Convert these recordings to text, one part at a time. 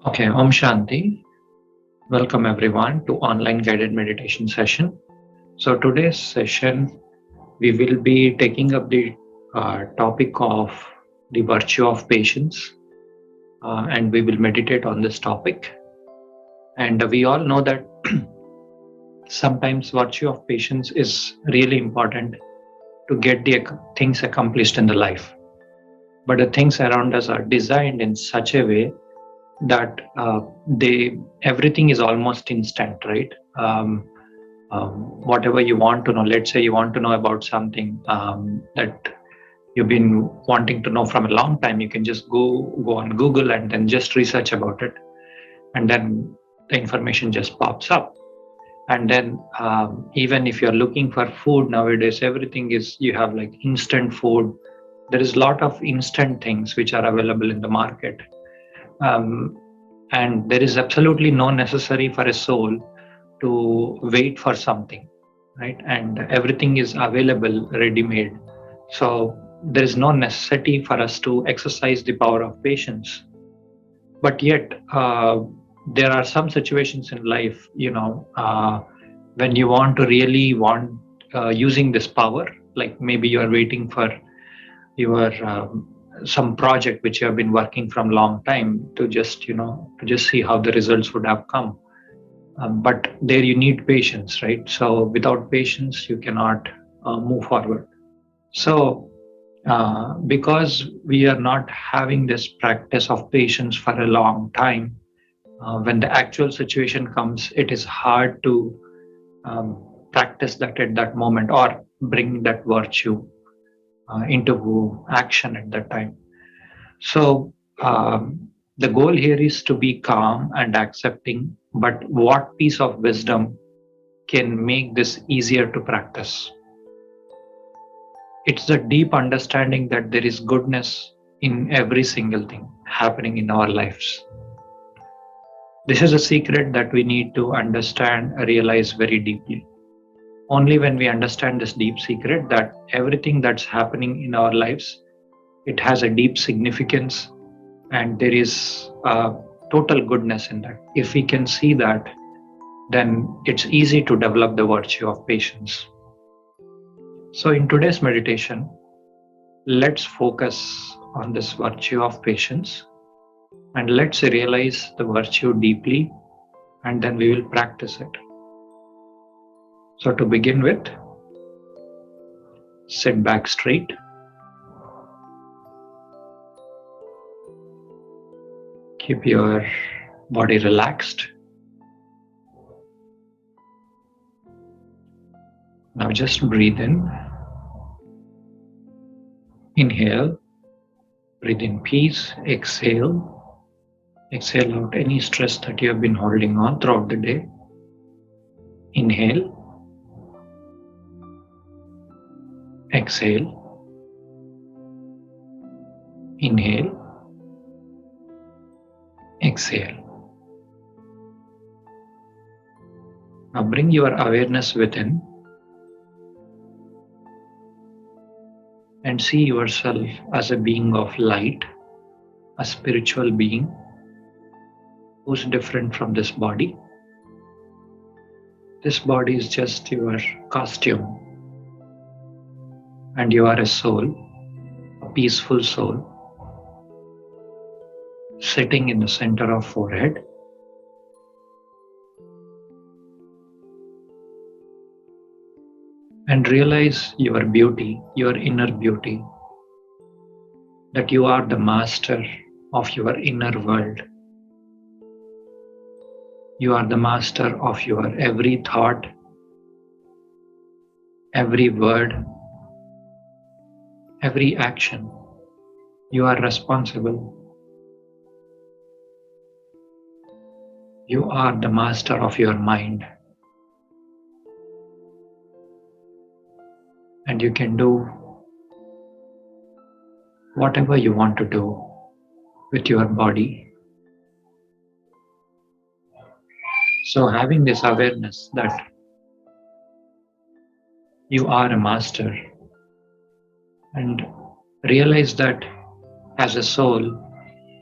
Okay, Om Shanti. Welcome everyone to online guided meditation session. So today's session we will be taking up the topic of the virtue of patience, and we will meditate on this topic. And we all know that sometimes virtue of patience is really important to get the things accomplished in the life. But the things around us are designed in such a way that they everything is almost instant, right? Whatever you want to know, let's say you want to know about something that you've been wanting to know from a long time, you can just go on Google and then just research about it, and then the information just pops up. And then even if you're looking for food nowadays, everything is, you have like instant food. There is a lot of instant things which are available in the market, um, and there is absolutely no necessary for a soul to wait for something, right? And everything is available ready made. So there is no necessity for us to exercise the power of patience. But yet there are some situations in life, when you want to really want using this power, like maybe you are waiting for your some project which you have been working from long time to just to just see how the results would have come. But there you need patience, right? So without patience you cannot move forward. So because we are not having this practice of patience for a long time, when the actual situation comes, it is hard to practice that at that moment, or bring that virtue into action at that time. So the goal here is to be calm and accepting, but what piece of wisdom can make this easier to practice? It's the deep understanding that there is goodness in every single thing happening in our lives. This is a secret that we need to understand, realize very deeply. Only when we understand this deep secret that everything that's happening in our lives, it has a deep significance, and there is total goodness in that. If we can see that, then it's easy to develop the virtue of patience. So in today's meditation, let's focus on this virtue of patience, and let's realize the virtue deeply, and then we will practice it. So to begin with, sit back straight. Keep your body relaxed. Now just breathe in. Inhale. Breathe in peace. Exhale. Exhale out any stress that you have been holding on throughout the day. Inhale. Exhale. Inhale. Exhale. Now bring your awareness within and see yourself as a being of light, a spiritual being who's different from this body. This body is just your costume, and you are a soul, a peaceful soul, sitting in the center of forehead. And realize your beauty, your inner beauty, that you are the master of your inner world. You are the master of your every thought, every word, every action. You are responsible. You are the master of your mind. And you can do whatever you want to do with your body. So having this awareness that you are a master, and realize that as a soul,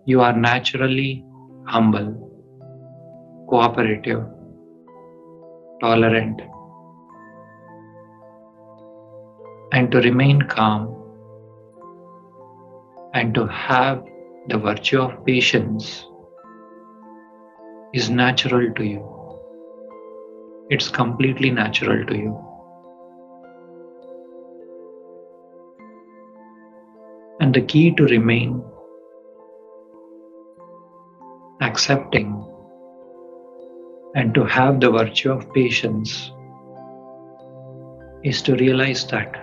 you are naturally humble, cooperative, tolerant, and to remain calm and to have the virtue of patience is natural to you. It's completely natural to you. And the key to remain accepting and to have the virtue of patience is to realize that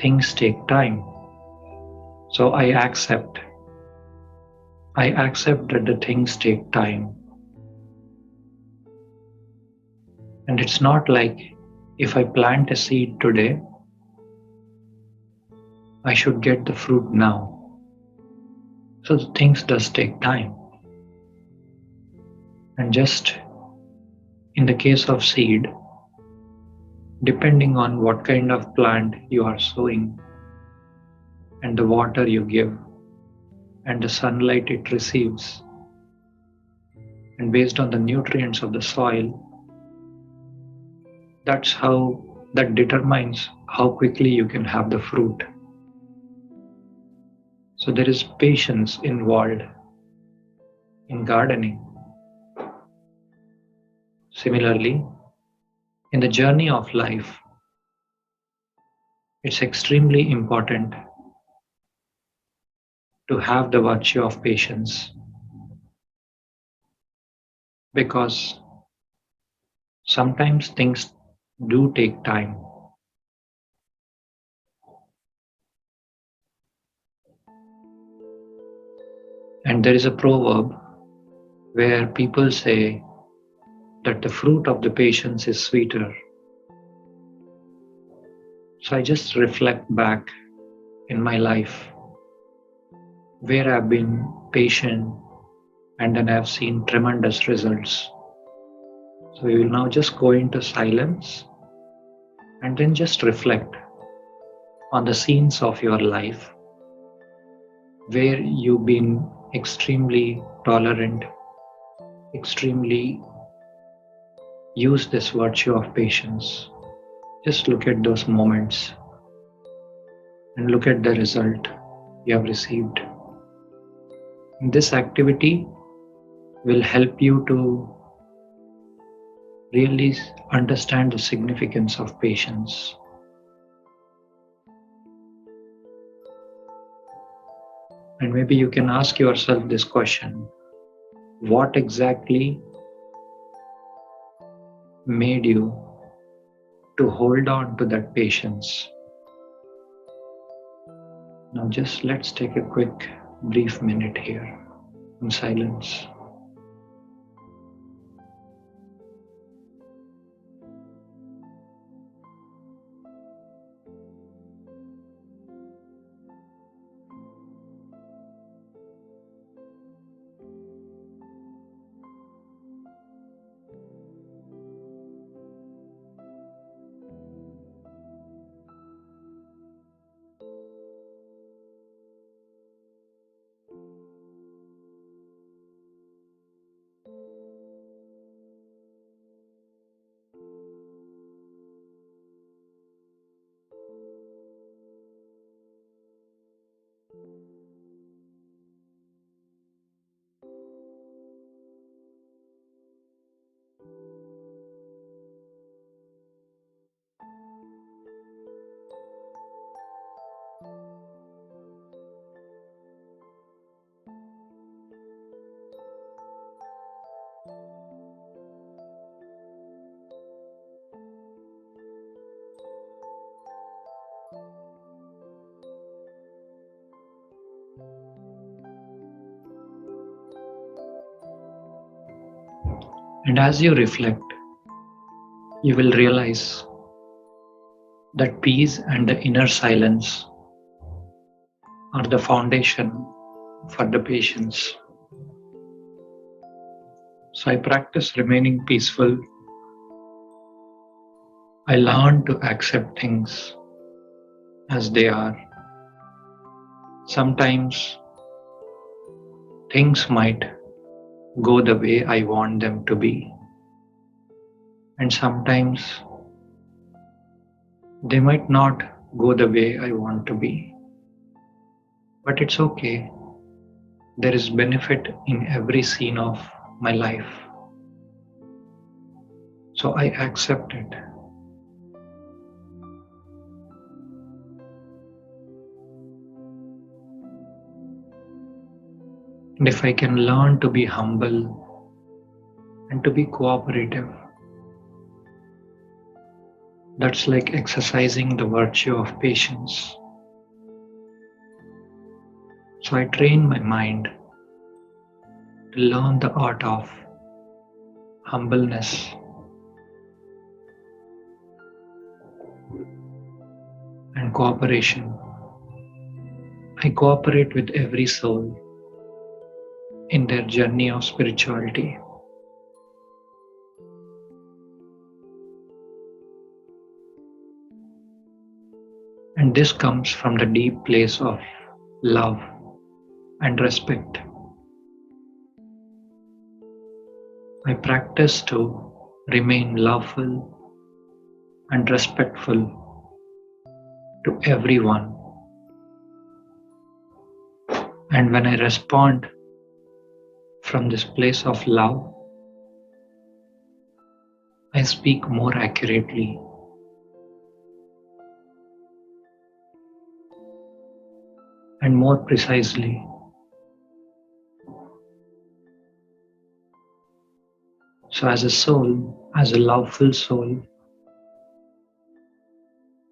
things take time. So I accept that the things take time. And it's not like if I plant a seed today, I should get the fruit now. So things does take time. And just in the case of seed, depending on what kind of plant you are sowing and the water you give and the sunlight it receives, and based on the nutrients of the soil, that determines how quickly you can have the fruit. So there is patience involved in gardening. Similarly, in the journey of life, it's extremely important to have the virtue of patience, because sometimes things do take time. And there is a proverb where people say that the fruit of the patience is sweeter. So I just reflect back in my life where I've been patient and then I've seen tremendous results. So you will now just go into silence and then just reflect on the scenes of your life where you've been extremely tolerant, extremely use this virtue of patience. Just look at those moments and look at the result you have received. This activity will help you to really understand the significance of patience. And maybe you can ask yourself this question: what exactly made you to hold on to that patience? Now just let's take a quick brief minute here in silence. And as you reflect, you will realize that peace and the inner silence are the foundation for the patience. So I practice remaining peaceful. I learn to accept things as they are. Sometimes things might go the way I want them to be. And sometimes they might not go the way I want to be. But it's okay. There is benefit in every scene of my life. So I accept it. And if I can learn to be humble and to be cooperative, that's like exercising the virtue of patience. So I train my mind to learn the art of humbleness and cooperation. I cooperate with every soul in their journey of spirituality. And this comes from the deep place of love and respect. I practice to remain loveful and respectful to everyone. And when I respond from this place of love, I speak more accurately. And more precisely. So as a soul, as a loveful soul,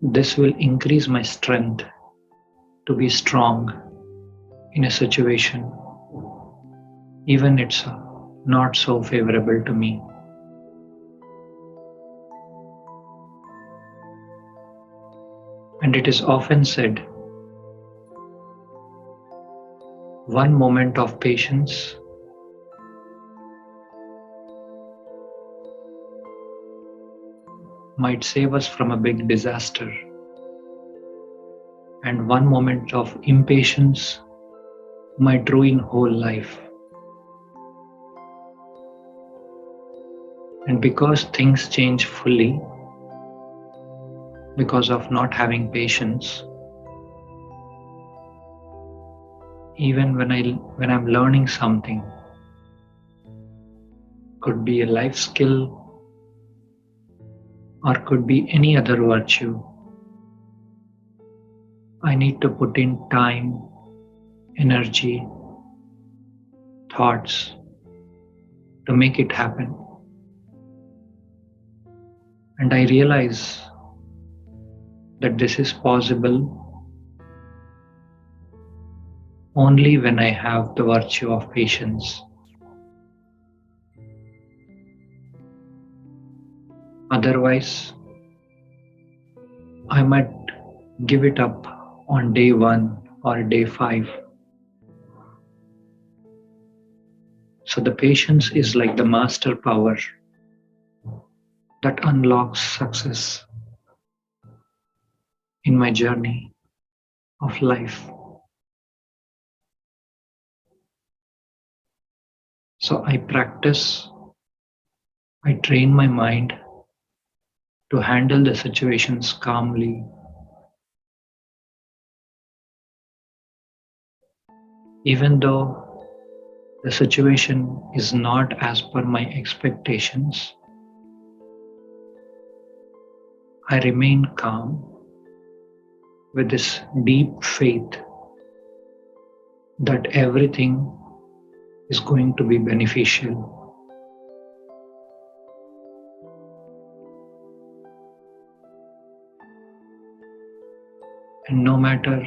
this will increase my strength to be strong in a situation, even it's not so favorable to me. And it is often said, one moment of patience might save us from a big disaster, and one moment of impatience might ruin whole life. And because things change fully, because of not having patience, even when I'm learning something, could be a life skill or could be any other virtue, I need to put in time, energy, thoughts to make it happen. And I realize that this is possible only when I have the virtue of patience. Otherwise, I might give it up on day 1 or day 5. So the patience is like the master power that unlocks success in my journey of life. So I practice, I train my mind to handle the situations calmly, even though the situation is not as per my expectations. I remain calm with this deep faith that everything is going to be beneficial. And no matter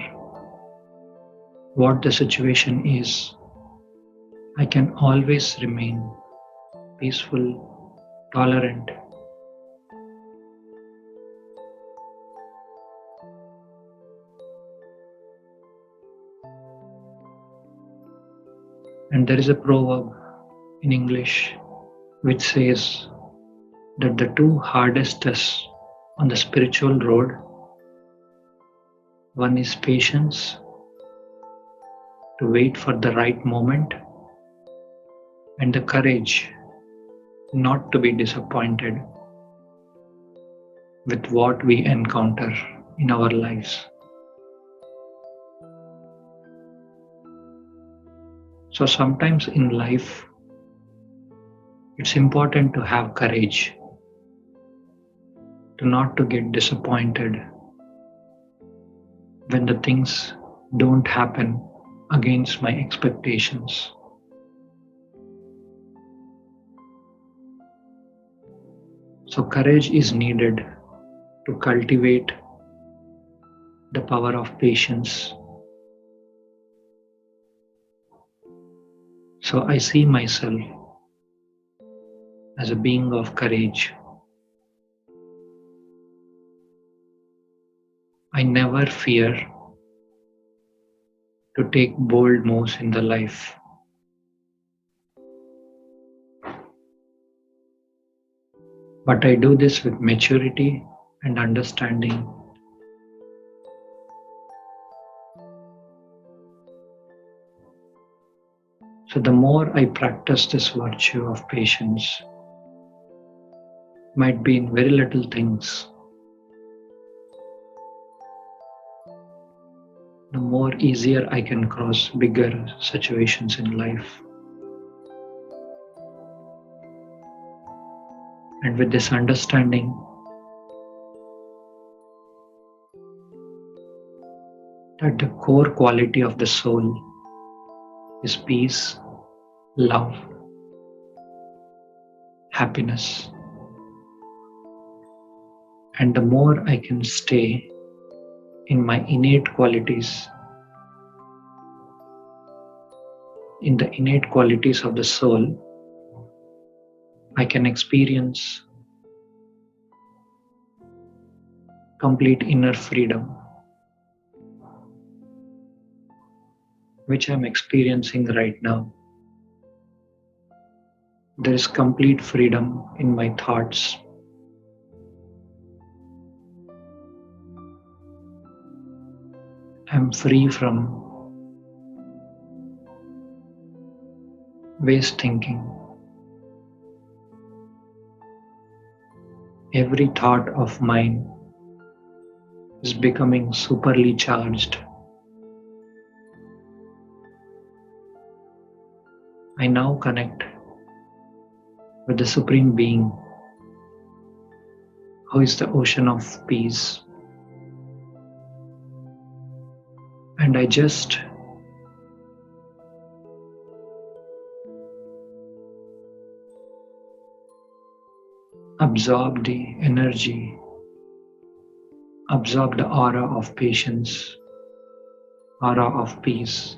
what the situation is, I can always remain peaceful, tolerant. And there is a proverb in English which says that the two hardest tests on the spiritual road, one is patience, to wait for the right moment, and the courage not to be disappointed with what we encounter in our lives. So sometimes in life, it's important to have courage to not to get disappointed when the things don't happen against my expectations. So courage is needed to cultivate the power of patience. So I see myself as a being of courage. I never fear to take bold moves in the life. But I do this with maturity and understanding. So the more I practice this virtue of patience, might be in very little things, the more easier I can cross bigger situations in life. And with this understanding, that the core quality of the soul is peace, love, happiness. And the more I can stay in my innate qualities, in the innate qualities of the soul, I can experience complete inner freedom, which I'm experiencing right now. There is complete freedom in my thoughts. I'm free from waste thinking. Every thought of mine is becoming superly charged. I now connect with the Supreme Being, who is the ocean of peace. And I just absorb the energy, absorb the aura of patience, aura of peace.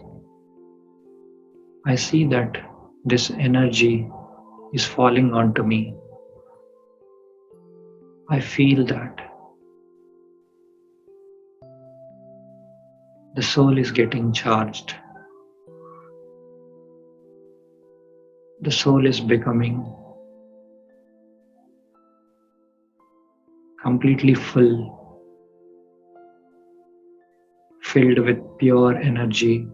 I see that this energy is falling onto me. I feel that the soul is getting charged. The soul is becoming completely full, filled with pure energy.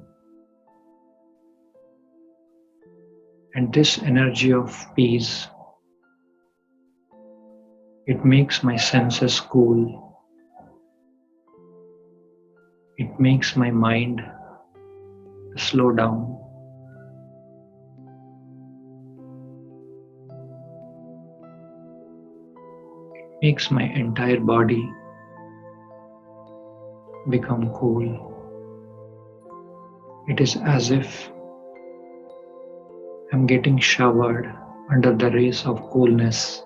And this energy of peace, it makes my senses cool. It makes my mind slow down. It makes my entire body become cool. It is as if I'm getting showered under the rays of coolness.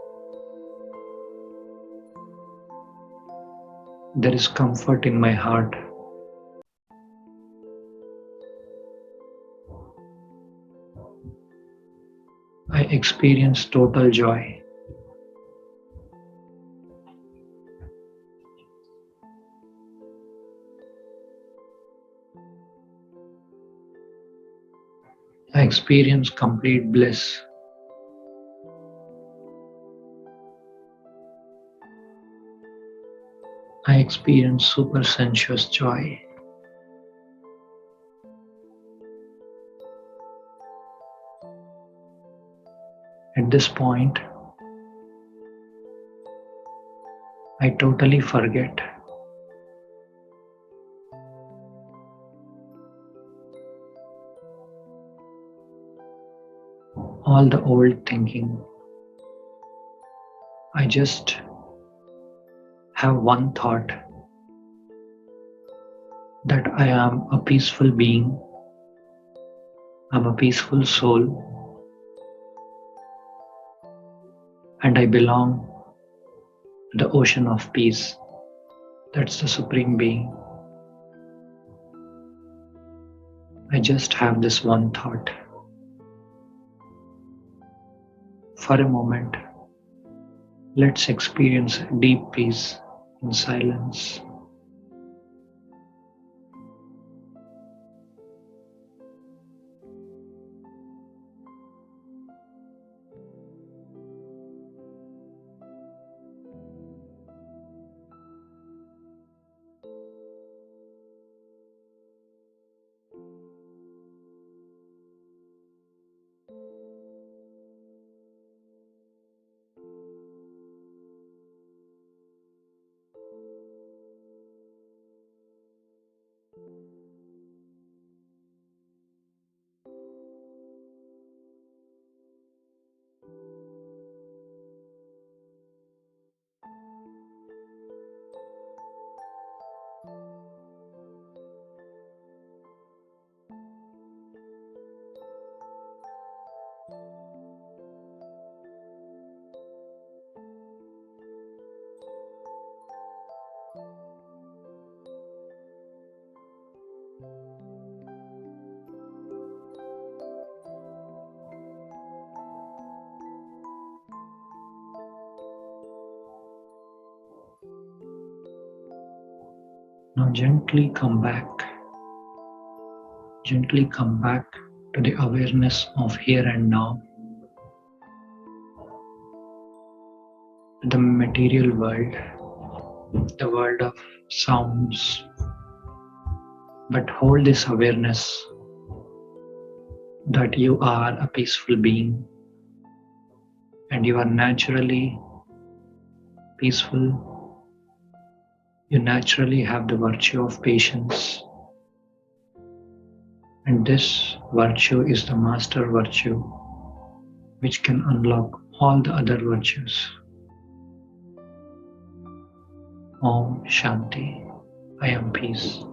There is comfort in my heart. I experience total joy. I experience complete bliss. I experience super sensuous joy. At this point, I totally forget all the old thinking. I just have one thought that I am a peaceful being, I'm a peaceful soul, and I belong to the ocean of peace. That's the Supreme Being. I just have this one thought. For a moment, let's experience deep peace in silence. Now gently come back to the awareness of here and now, the material world, the world of sounds. But hold this awareness that you are a peaceful being and you are naturally peaceful. You naturally have the virtue of patience, and this virtue is the master virtue which can unlock all the other virtues. Om Shanti. I am peace.